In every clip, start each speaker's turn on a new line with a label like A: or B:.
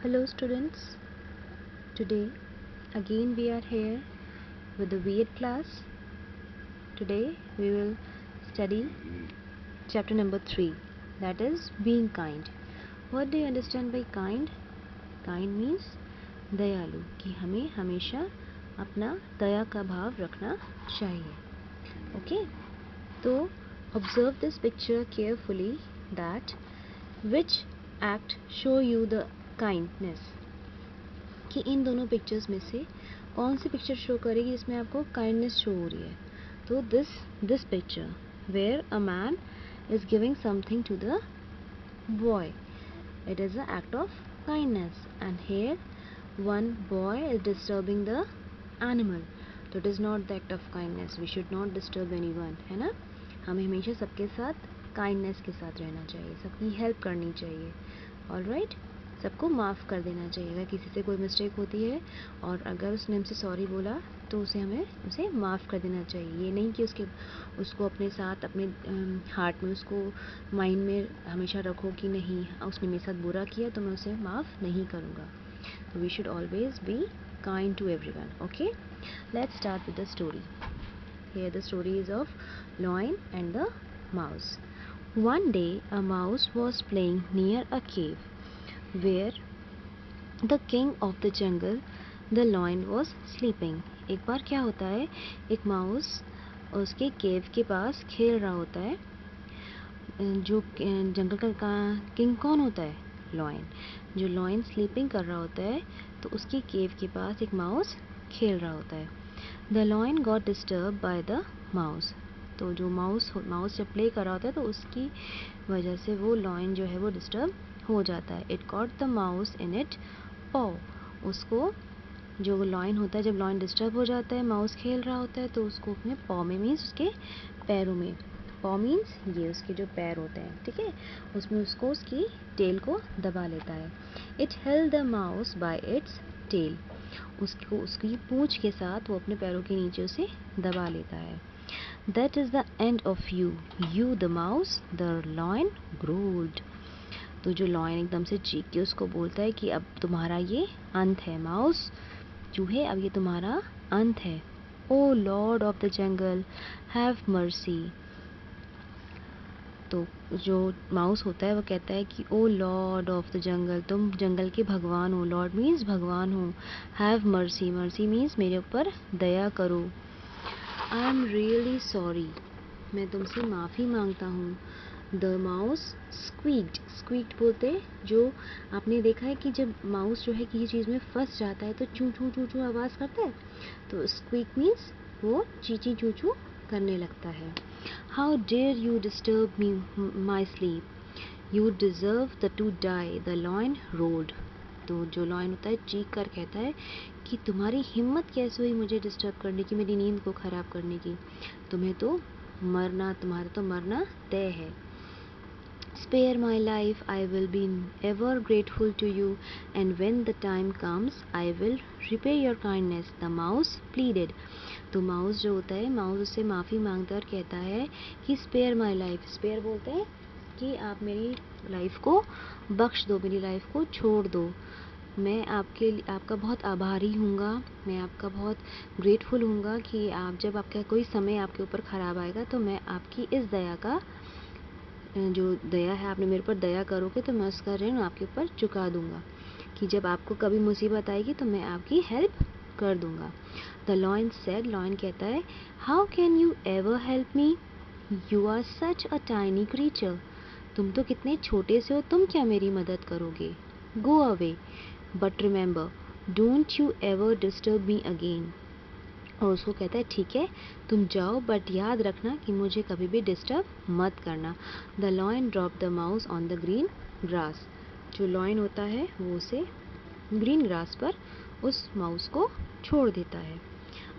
A: Hello students, today again we are here with the weird class. Today we will study chapter number 3, that is being kind. What do you understand by kind? Kind means दयालु, कि हमें हमेशा अपना दया का भाव रखना चाहिए. Okay, तो observe this picture carefully that which act show you the kindness. कि इन दोनों पिक्चर्स में से कौन सी पिक्चर शो करेगी जिसमें आपको काइंडनेस शो हो रही है. तो this picture where a man is giving something to the boy, it is a act of kindness. And here one boy is disturbing the animal, तो it is not the act of kindness. We should not disturb anyone, है ना. हमें हमेशा सबके साथ kindness के साथ रहना चाहिए, सबकी हेल्प करनी चाहिए. ऑलराइट, सबको माफ़ कर देना चाहिए. अगर किसी से कोई मिस्टेक होती है और अगर उसने हमसे सॉरी बोला तो उसे माफ़ कर देना चाहिए. ये नहीं कि उसको अपने साथ अपने हार्ट में, उसको माइंड में हमेशा रखो कि नहीं उसने मेरे साथ बुरा किया तो मैं उसे माफ़ नहीं करूँगा. तो we should always be kind to everyone. Okay, let's start with the story. Here the story is of lion and the mouse. One day a mouse was playing near a cave where the king of the jungle, the lion, was sleeping. एक बार क्या होता है, एक mouse उसके केव के पास खेल रहा होता है. जो जंगल का किंग कौन होता है? लॉयन. जो लॉयन स्लीपिंग कर रहा होता है तो उसके केव के पास एक माउस खेल रहा होता है. The lion got disturb by the mouse. तो जो माउस जब प्ले कर रहा होता है तो उसकी वजह से वो लॉयन जो है वो डिस्टर्ब हो जाता है. It got the mouse in it पॉ. उसको जो लॉयन होता है, जब लॉयन डिस्टर्ब हो जाता है, माउस खेल रहा होता है, तो उसको अपने पॉ में, मीन्स उसके पैरों में, पॉ मीन्स ये उसके जो पैर होते हैं, ठीक है, उसमें उसको उसकी टेल को दबा लेता है. It held the mouse by its tail. उसको उसकी पूंछ के साथ वो अपने पैरों के नीचे उसे दबा लेता है. That is the end of you the mouse, the lion growled. तो जो लॉयन एकदम से चीख के उसको बोलता है कि अब तुम्हारा ये अंत है. माउस, चूहे, अब ये तुम्हारा अंत है. O lord of the jungle, have mercy. तो जो माउस होता है वो कहता है कि O lord of the jungle, तुम जंगल के भगवान हो. लॉर्ड मीन्स भगवान हो. हैव मर्सी, मर्सी मीन्स मेरे ऊपर दया करो. आई एम रियली सॉरी, मैं तुमसे माफ़ी मांगता हूँ. The mouse स्क्वीक्ड. स्क्वीक्ड बोलते हैं, जो आपने देखा है कि जब माउस जो है किसी चीज़ में फंस जाता है तो चू चू चू चू आवाज़ करता है. तो स्क्वीक मीन्स वो चीची चू चू करने लगता है. How dare you disturb me my sleep, you deserve the to die, the lion roared. तो जो लॉयन होता है चीख कर कहता है कि तुम्हारी हिम्मत कैसे हुई मुझे डिस्टर्ब करने की, मेरी नींद को ख़राब करने की. तुम्हें तो मरना, तुम्हारा तो मरना तय है. Spare my life, I will be ever grateful to you, and when the time comes, I will repay your kindness, the mouse pleaded. तो माउस जो होता है, माउस उससे माफ़ी मांगता है और कहता है कि स्पेयर माई लाइफ. स्पेयर बोलते हैं कि आप मेरी लाइफ को बख्श दो, मेरी लाइफ को छोड़ दो. मैं आपका बहुत आभारी हूँगा, मैं आपका बहुत ग्रेटफुल हूँगा कि आप, जब आपका कोई समय आपके ऊपर ख़राब आएगा तो मैं आपकी इस दया का, जो दया है, आपने मेरे ऊपर दया करोगे तो मैं उसका ऋण आपके ऊपर चुका दूंगा, कि जब आपको कभी मुसीबत आएगी तो मैं आपकी हेल्प कर दूंगा. The lion said. लॉयन कहता है, how can you ever help me, you are such a tiny creature. तुम तो कितने छोटे से हो, तुम क्या मेरी मदद करोगे. Go away, but remember, don't you ever disturb me again. और उसको कहता है ठीक है तुम जाओ, बट याद रखना कि मुझे कभी भी डिस्टर्ब मत करना. The lion drop the mouse on the green grass. जो लॉयन होता है वो उसे ग्रीन ग्रास पर उस माउस को छोड़ देता है.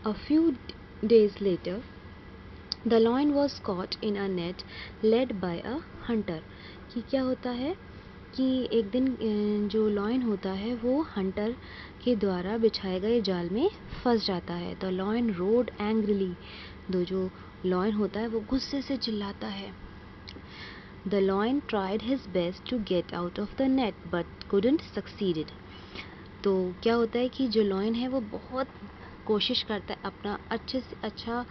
A: A few days later the lion was caught in a net led by a Hunter. कि क्या होता है कि एक दिन जो लॉयन होता है वो हंटर के द्वारा बिछाए गए जाल में फंस जाता है. The lion road angrily. जो लॉयन होता है वो गुस्से से चिल्लाता है. The lion tried his best to get out of the net but couldn't succeeded. तो क्या होता है कि जो लॉयन है वो बहुत कोशिश करता है, अपना अच्छे से अच्छा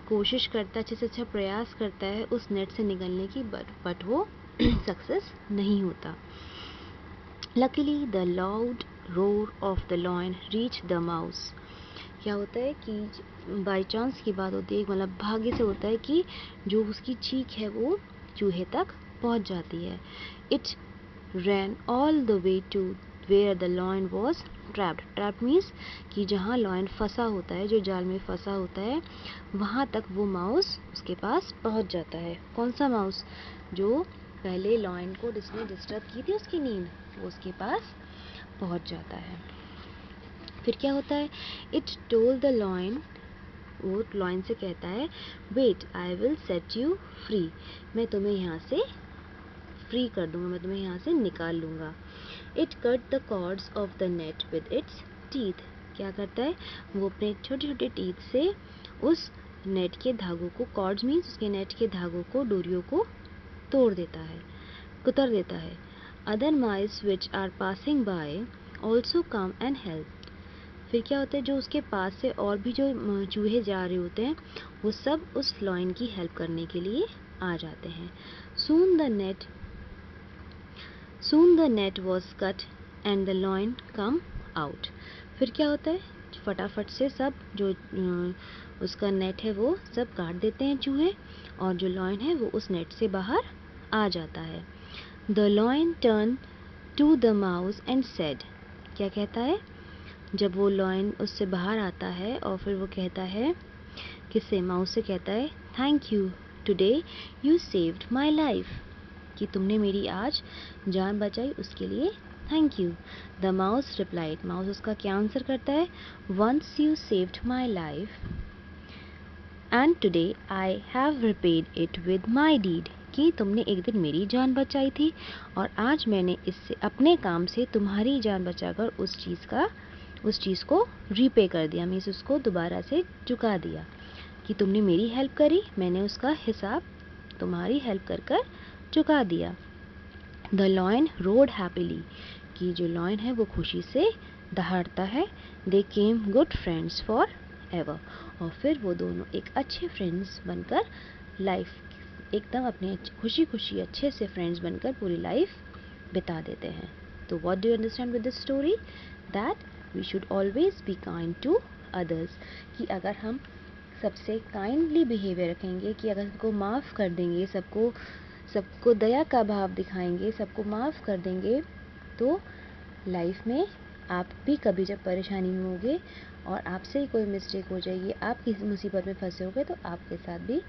A: कोशिश करता है, अच्छे से अच्छा प्रयास करता है उस नेट से निकलने की, बट वो सक्सेस नहीं होता. Luckily the loud roar of the lion reached the mouse. क्या होता है कि बाई चांस की बात होती है, मतलब भाग्य से होता है कि जो उसकी चीख है वो चूहे तक पहुंच जाती है. It ran all the way to where the lion was trapped. Trapped means कि जहाँ lion फंसा होता है, जो जाल में फंसा होता है, वहाँ तक वो माउस उसके पास पहुंच जाता है. कौन सा माउस? जो पहले lion को जिसने डिस्टर्ब की थी उसकी नींद, वो उसके पास पहुंच जाता है. फिर क्या होता है? It told the lion, वो lion से कहता है, wait, I will set you free. मैं तुम्हें यहाँ से फ्री कर दूंगा, मैं तुम्हें यहाँ से निकाल लूँगा. It cut the cords of the net with its teeth. क्या करता है? वो अपने छोटे छोटे टीथ से उस नेट के धागों को, कॉर्ड्स मीन्स उसके नेट के धागों को, डोरियों को तोड़ देता है, कुतर देता है. Other mice which are passing by also come and help. फिर क्या होता है? जो उसके पास से और भी जो चूहे जा रहे होते हैं, वो सब उस लॉयन की हेल्प करने के लिए आ जाते हैं. Soon the net was cut and the lion come out. फिर क्या होता है? फटाफट से सब जो उसका नेट है वो सब काट देते हैं चूहे, और जो लॉयन है वो उस नेट से बाहर आ जाता है. The lion turned to the mouse and said. क्या कहता है? जब वो लॉयन उससे बाहर आता है और फिर वो कहता है, किससे? माउस से कहता है, thank you, today you saved my life. कि तुमने मेरी आज जान बचाई, उसके लिए thank you. The mouse replied. Mouse उसका क्या आंसर करता है? Once you saved my life and today I have repaid it with my deed. कि तुमने एक दिन मेरी जान बचाई थी और आज मैंने इससे, अपने काम से तुम्हारी जान बचाकर उस चीज़ को रीपे कर दिया, मीन्स उसको दोबारा से चुका दिया. कि तुमने मेरी हेल्प करी, मैंने उसका हिसाब तुम्हारी हेल्प कर कर चुका दिया. The lion road happily. कि जो लॉयन है वो खुशी से दहाड़ता है. दे केम गुड फ्रेंड्स फॉर एवर. और फिर वो दोनों एक अच्छे फ्रेंड्स बनकर लाइफ एकदम अपने खुशी खुशी अच्छे से फ्रेंड्स बनकर पूरी लाइफ बिता देते हैं. तो what do you understand with this story? That we should always be kind to others. कि अगर हम सबसे काइंडली बिहेवियर रखेंगे, कि अगर सबको माफ़ कर देंगे, सबको दया का भाव दिखाएंगे, सबको माफ़ कर देंगे, तो लाइफ में आप भी कभी जब परेशानी में होगे और आपसे ही कोई मिस्टेक हो जाएगी, आप किसी मुसीबत में फंसे होगे, तो आपके साथ भी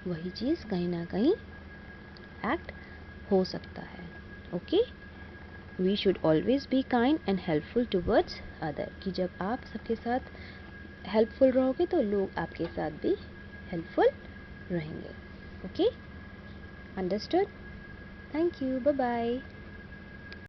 A: वही चीज़ कहीं ना कहीं एक्ट हो सकता है. Okay, we should always be kind and helpful towards other. कि जब आप सबके साथ हेल्पफुल रहोगे तो लोग आपके साथ भी हेल्पफुल रहेंगे. Okay, understood? Thank you, bye bye.